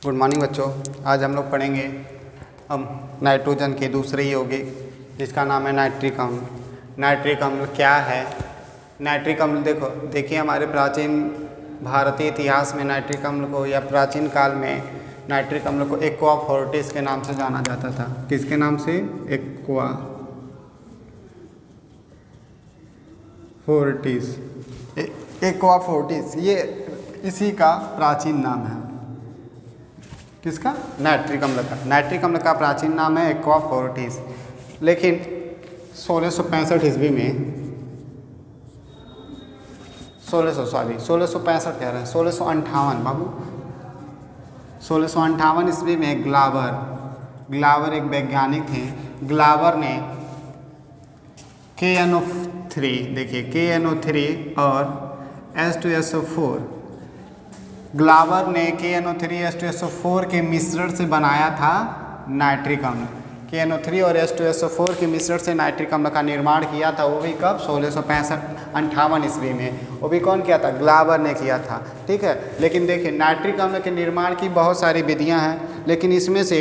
Good morning बच्चों। आज हम लोग पढ़ेंगे अब नाइट्रोजन के दूसरे यौगिक जिसका नाम है नाइट्रिक अम्ल। नाइट्रिक अम्ल क्या है? नाइट्रिक अम्ल देखिए हमारे प्राचीन भारतीय इतिहास में नाइट्रिक अम्ल को या प्राचीन काल में नाइट्रिक अम्ल को एक्वा फोर्टिस के नाम से जाना जाता था। किसके नाम से? Aqua Fortis. एक्वा फोर्टिस ये इसी का प्राचीन नाम है। किसका? नाइट्रिक अम्ल का। नाइट्रिक अम्ल का प्राचीन नाम है एक्वा फोर्टिस। लेकिन 1665 ईस्वी में 1665 कह रहे हैं, 1658 बाबू, 1658 ईस्वी में ग्लावर एक वैज्ञानिक थे। ग्लावर ने KNO3 देखिए KNO3 और H2SO4, ग्लावर ने KNO3 H2SO4 के मिश्रण से बनाया था नाइट्रिक अम्ल। KNO3 और H2SO4 के मिश्रण से नाइट्रिक अम्ल का निर्माण किया था। वो भी कब? 1665 ईस्वी में। वो भी कौन किया था? ग्लावर ने किया था। ठीक है। लेकिन देखिए नाइट्रिक अम्ल के निर्माण की बहुत सारी विधियां हैं, लेकिन इसमें से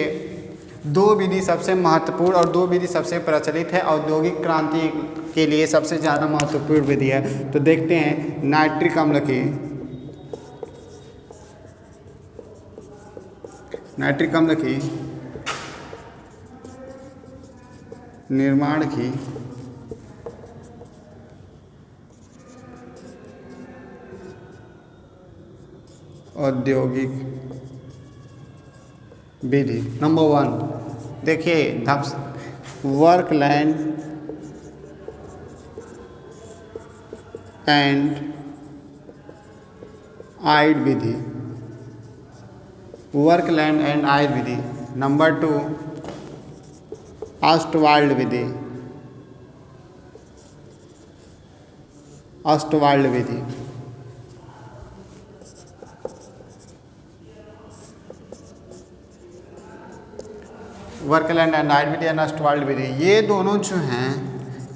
दो विधि सबसे महत्वपूर्ण और दो विधि सबसे प्रचलित है। औद्योगिक क्रांति के लिए सबसे ज़्यादा महत्वपूर्ण विधि है। तो देखते हैं नाइट्रिक अम्ल की निर्माण की औद्योगिक विधि। नंबर 1 देखिए वर्कलैंड एंड आइड विधि। वर्कलैंड एंड आइड विधि। नंबर 2 ऑस्टवाल्ड विधि। ऑस्टवाल्ड विधि। वर्कलैंड एंड आइड विधि एंड ऑस्टवाल्ड विधि, ये दोनों जो हैं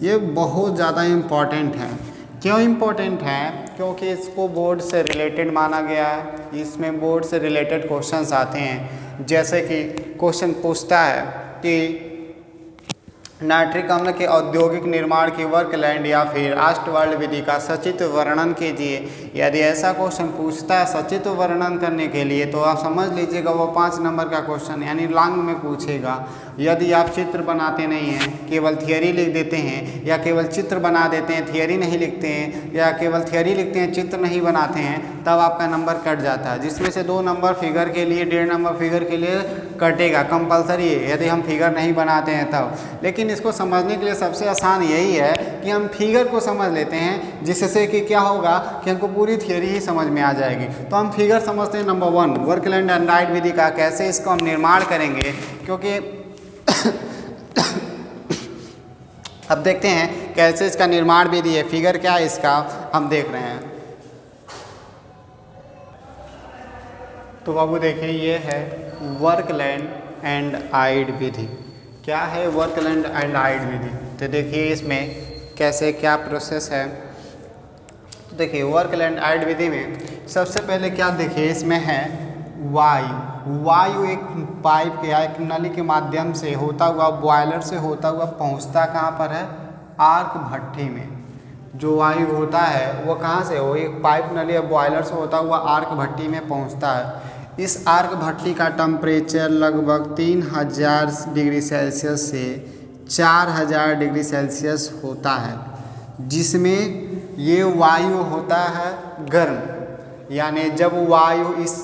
ये बहुत ज़्यादा इम्पॉर्टेंट हैं। क्यों इम्पोर्टेंट है? क्योंकि इसको बोर्ड से रिलेटेड माना गया है। इसमें बोर्ड से रिलेटेड क्वेश्चंस आते हैं। जैसे कि क्वेश्चन पूछता है कि नाइट्रिक अम्ल के औद्योगिक निर्माण की वर्कलैंड या फिर ऑस्टवाल्ड विधि का सचित्र वर्णन कीजिए। यदि ऐसा क्वेश्चन पूछता है सचित्र वर्णन करने के लिए, तो आप समझ लीजिएगा वो 5 नंबर का क्वेश्चन यानी लॉन्ग में पूछेगा। यदि आप चित्र बनाते नहीं हैं, केवल थियरी लिख देते हैं, या केवल चित्र बना देते हैं थियरी नहीं लिखते हैं, या केवल थियरी लिखते हैं चित्र नहीं बनाते हैं, तब आपका नंबर कट जाता है। जिसमें से 2 नंबर फिगर के लिए, 1.5 नंबर फिगर के लिए कटेगा, कंपलसरी है यदि हम फिगर नहीं बनाते हैं तब। लेकिन इसको समझने के लिए सबसे आसान यही है कि हम फिगर को समझ लेते हैं, जिससे कि क्या होगा कि हमको पूरी थियरी ही समझ में आ जाएगी। तो हम फिगर समझते हैं। नंबर 1 वर्कलैंड एंड आइड विधि का कैसे इसको हम निर्माण करेंगे, क्योंकि अब देखते हैं कैसे इसका निर्माण विधि है। फिगर क्या है इसका हम देख रहे हैं। तो बाबू देखिए ये है वर्कलैंड एंड आइड विधि। क्या है वर्कलैंड एंड आइड विधि? तो देखिए इसमें कैसे क्या प्रोसेस है। तो देखिए वर्कलैंड आइड विधि में सबसे पहले क्या देखिए इसमें है वायु एक पाइप के या एक नली के माध्यम से होता हुआ, बॉयलर से होता हुआ पहुंचता कहाँ पर है? आर्क भट्ठी में। जो वायु होता है वो कहाँ से? वो एक पाइप नली या बॉयलर से होता हुआ आर्क भट्ठी में पहुंचता है। इस आर्क भट्ठी का टेम्परेचर लगभग 3000 डिग्री सेल्सियस से 4000 डिग्री सेल्सियस होता है, जिसमें ये वायु होता है गर्म। यानी जब वायु इस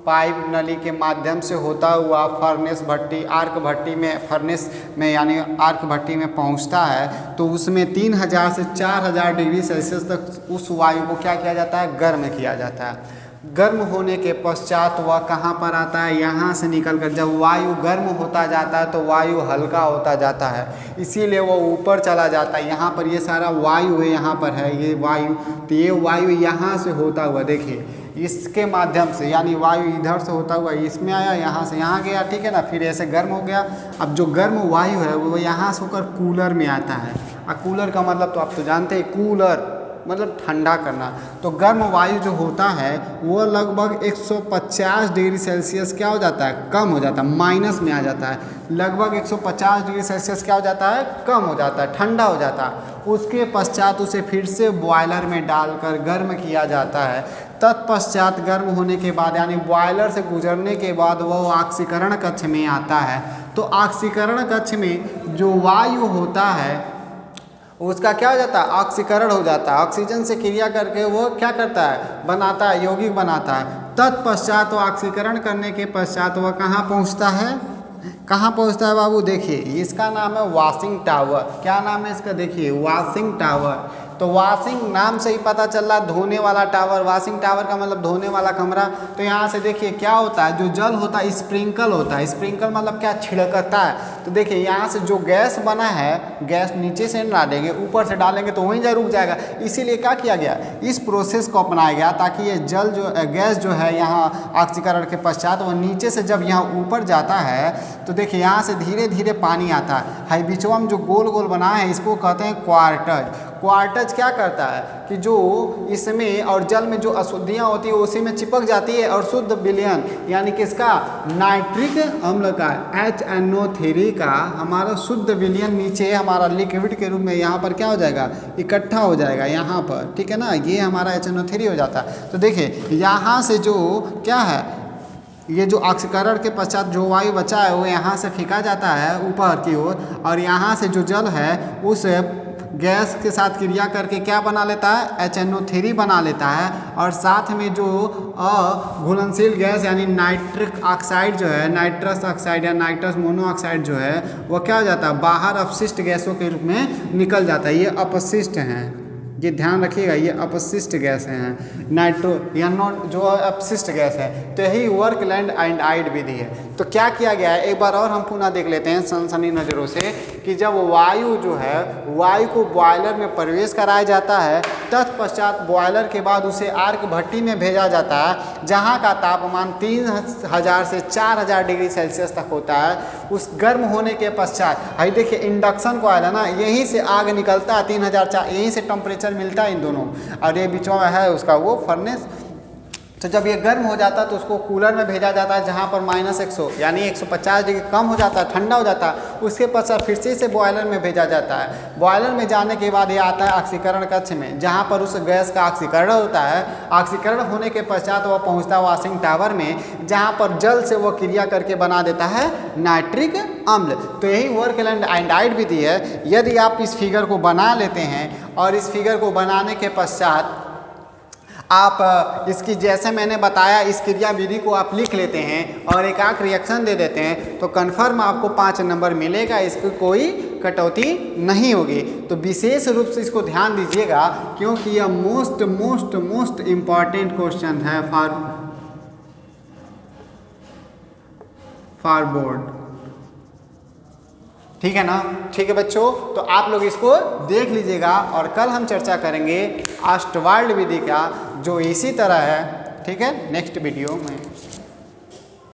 पाइप नली के माध्यम से होता हुआ फर्नेस भट्टी, आर्क भट्टी में, फर्नेस में यानी आर्क भट्टी में पहुंचता है, तो उसमें 3000 से 4000 डिग्री सेल्सियस तक उस वायु को क्या किया जाता है? गर्म किया जाता है। गर्म होने के पश्चात वह कहाँ पर आता है? यहाँ से निकलकर जब वायु गर्म होता जाता है तो वायु हल्का होता जाता है, इसीलिए वो ऊपर चला जाता है। यहाँ पर ये सारा वायु है, यहाँ पर है ये वायु, तो ये वायु यहाँ से होता हुआ देखिए इसके माध्यम से, यानी वायु इधर से होता हुआ इसमें आया, यहाँ से यहाँ गया, ठीक है ना, फिर ऐसे गर्म हो गया। अब जो गर्म वायु है वो यहाँ से होकर कूलर में आता है। और कूलर का मतलब तो आप तो जानते हैं, कूलर मतलब ठंडा करना। तो गर्म वायु जो होता है वो लगभग 150 डिग्री सेल्सियस क्या हो जाता है, कम हो जाता है, माइनस में आ जाता है। लगभग 150 डिग्री सेल्सियस क्या हो जाता है, कम हो जाता है, ठंडा हो जाता है। उसके पश्चात उसे फिर से बॉयलर में डालकर गर्म किया जाता है। तत्पश्चात गर्म होने के बाद यानी बॉयलर से गुजरने के बाद वह ऑक्सीकरण कक्ष में आता है। तो ऑक्सीकरण कक्ष में जो वायु होता है उसका क्या हो जाता है, ऑक्सीकरण हो जाता है। ऑक्सीजन से क्रिया करके वो क्या करता है, बनाता है, यौगिक बनाता है। तत्पश्चात वो ऑक्सीकरण करने के पश्चात वह कहाँ पहुँचता है, कहाँ पहुँचता है बाबू, देखिए इसका नाम है वॉशिंग टावर। क्या नाम है इसका, देखिए वॉशिंग टावर। तो वॉशिंग नाम से ही पता चल रहा है धोने वाला टावर। वॉशिंग टावर का मतलब धोने वाला कमरा। तो यहाँ से देखिए क्या होता है, जो जल होता है स्प्रिंकल होता है। स्प्रिंकल मतलब क्या, छिड़कता है। तो देखिए यहाँ से जो गैस बना है, गैस नीचे से ना डालेंगे, ऊपर से डालेंगे तो वहीं जा रुक जाएगा। इसीलिए क्या किया गया, इस प्रोसेस को अपनाया गया ताकि ये जल जो गैस जो है यहाँ ऑक्सीकरण के पश्चात वो नीचे से जब यहाँ ऊपर जाता है तो देखिए यहाँ से धीरे धीरे पानी आता है। बीचवा में जो गोल गोल बना है इसको कहते हैं क्वार्टज। क्वार्टज क्या करता है कि जो इसमें और जल में जो अशुद्धियाँ होती है उसी में चिपक जाती है और शुद्ध विलयन यानी कि इसका नाइट्रिक अम्ल का HNO3 का हमारा शुद्ध विलयन नीचे हमारा लिक्विड के रूप में यहाँ पर क्या हो जाएगा, इकट्ठा हो जाएगा यहाँ पर, ठीक है ना। ये हमारा HNO3 हो जाता है। तो देखिए यहाँ से जो क्या है, ये जो ऑक्सीकरण के पश्चात जो वायु बचा है वो यहाँ से फेंका जाता है ऊपर की ओर और यहाँ से जो जल है उस गैस के साथ क्रिया करके क्या बना लेता है, HNO3 बना लेता है। और साथ में जो घुलनशील गैस यानी नाइट्रिक ऑक्साइड जो है, नाइट्रस ऑक्साइड या नाइट्रस मोनोऑक्साइड जो है वो क्या हो जाता है, बाहर अपशिष्ट गैसों के रूप में निकल जाता है। ये अपशिष्ट हैं, ये ध्यान रखिएगा, ये अपशिष्ट गैस हैं। नाइट्रो या नॉन जो अपशिष्ट गैस है। तो यही वर्कलैंड एंड आइड विधि है। तो क्या किया गया है, एक बार और हम पुनः देख लेते हैं सनसनी नज़रों से कि जब वायु जो है, वायु को बॉयलर में प्रवेश कराया जाता है, तत्पश्चात बॉयलर के बाद उसे आर्क भट्टी में भेजा जाता है जहाँ का तापमान 3000 से 4000 डिग्री सेल्सियस तक होता है। उस गर्म होने के पश्चात भाई देखिए इंडक्शन कॉइल है ना, यहीं से आग निकलता है 3004, यहीं से टेम्परेचर मिलता है इन दोनों, और ये बीच में है उसका वो फर्नेस। तो जब ये गर्म हो जाता है तो उसको कूलर में भेजा जाता है जहाँ पर -100 यानी 150 डिग्री कम हो जाता है, ठंडा हो जाता है। उसके पश्चात फिर से इसे बॉयलर में भेजा जाता है। बॉयलर में जाने के बाद ये आता है ऑक्सीकरण कक्ष में जहाँ पर उस गैस का ऑक्सीकरण होता है। ऑक्सीकरण होने के पश्चात वह पहुँचता है वॉशिंग टावर में जहाँ पर जल से वह क्रिया करके बना देता है नाइट्रिक अम्ल। तो यही वर्कलैंड एंड आइड विधि है। यदि आप इस फिगर को बना लेते हैं और इस फिगर को बनाने के पश्चात आप इसकी जैसे मैंने बताया इस क्रिया विधि को आप लिख लेते हैं और एक आंख रिएक्शन दे देते हैं तो कन्फर्म आपको 5 नंबर मिलेगा, इसकी कोई कटौती नहीं होगी। तो विशेष रूप से इसको ध्यान दीजिएगा क्योंकि यह मोस्ट इम्पॉर्टेंट क्वेश्चन है फॉर बोर्ड। ठीक है ना, ठीक है बच्चों। तो आप लोग इसको देख लीजिएगा और कल हम चर्चा करेंगे ऑस्टवाल्ड विधि का जो इसी तरह है। ठीक है, नेक्स्ट वीडियो में।